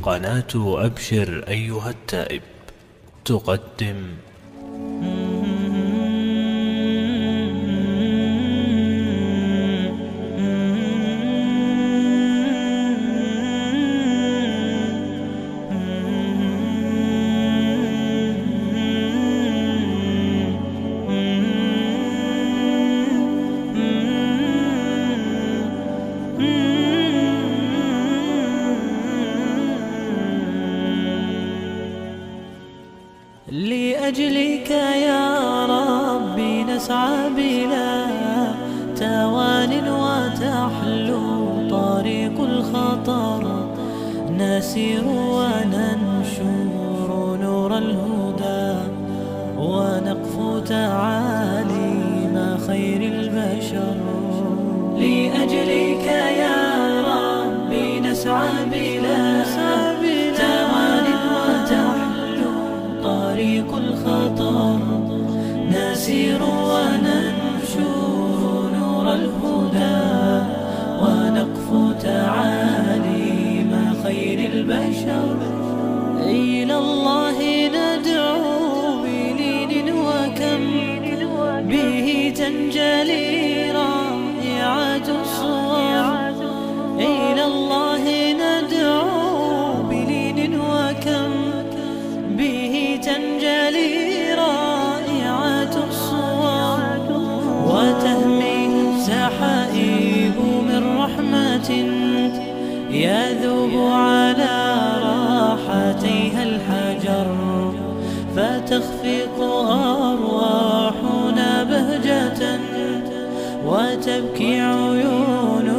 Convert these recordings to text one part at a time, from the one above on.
قناة أبشر أيها التائب تقدم لأجلك يا ربي نسعى بلا توان وتحلو طريق الخطر، نسير وننشر نور الهدى ونقفو تعاليم خير البشر. لأجلك يا ربي نسعى بلا توان وتحلو طريق الخطر، نسير وننشر نور الهدى ونقفو تعاليم خير البشر. إلى الله ندعو بلين وكم به تنجلي رائعة الصور. إلى الله ندعو بلين وكم به تنجلي رائعة الصور، وتهمي سحائب من رحمة يذوب على راحتيها الحجر، فتخفق أرواحنا بهجة وتبكي عيون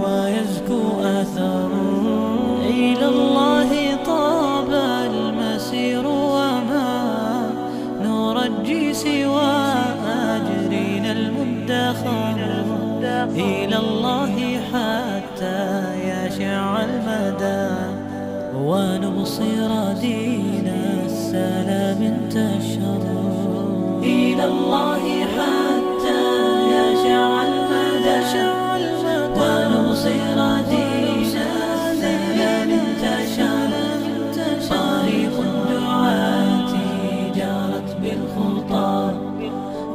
ويزكو أثر. إلى الله طاب المسير وما نرجي سوى أجرنا المدخر. إلى الله حتى يشع المدى ونبصر دين السلام انتشر. إلى الله حتى يشع المدى ونبصر دين السلام انتشر. طريق الدعاة جارت بالخطى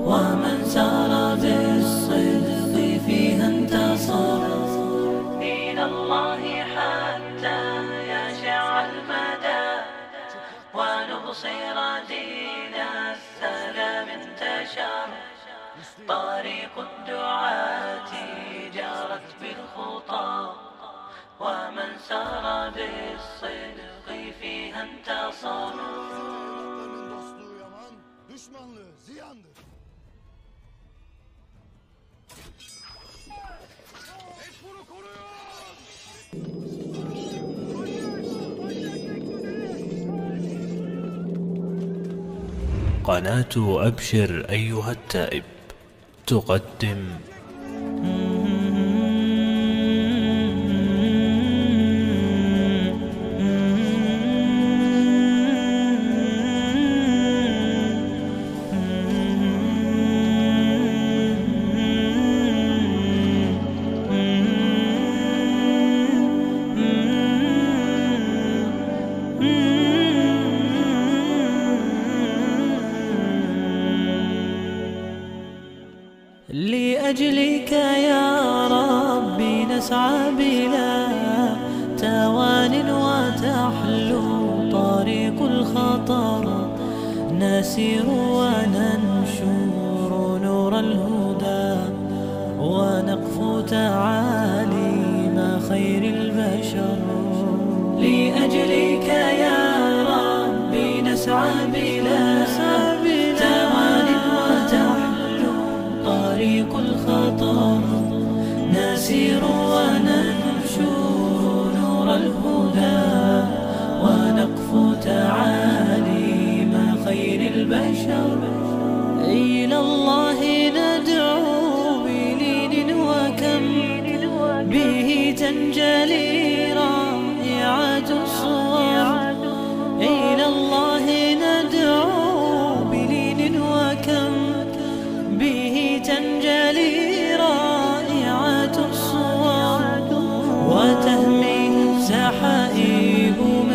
ومن سار بالصدق فيها انتصر. إلى الله حتى يشع المدى ونبصر دين السلام انتشر. طريق الدعاة جارت بالخطى ومن سار بالصدق فيها انتصر. Düşmanlığı ziyandır. Mecburu koruyun. قناة أبشر أيها التائب تقدم لأجلك يا ربي نسعى بلا توان وتحلو طريق الخطر، نسير وننشر نور الهدى ونقفو تعاليم خير البشر. لأجلك يا ربي نسعى بلا توان وتحلو طريق الخطر، نسير وننشر نور الهدى ونقفو تعاليم خير البشر. إلى الله ندعو بلين وكم به تنجلي رائعة الصور. إلى الله ندعو بلين وكم به تنجلي رائعة الصور، وتهمي سحائب من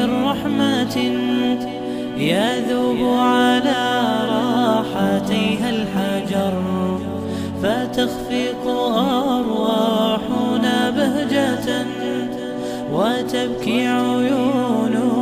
نعمة يذوب على راحتيها الحجر، فتخفق أرواحنا بهجة وتبكي عيون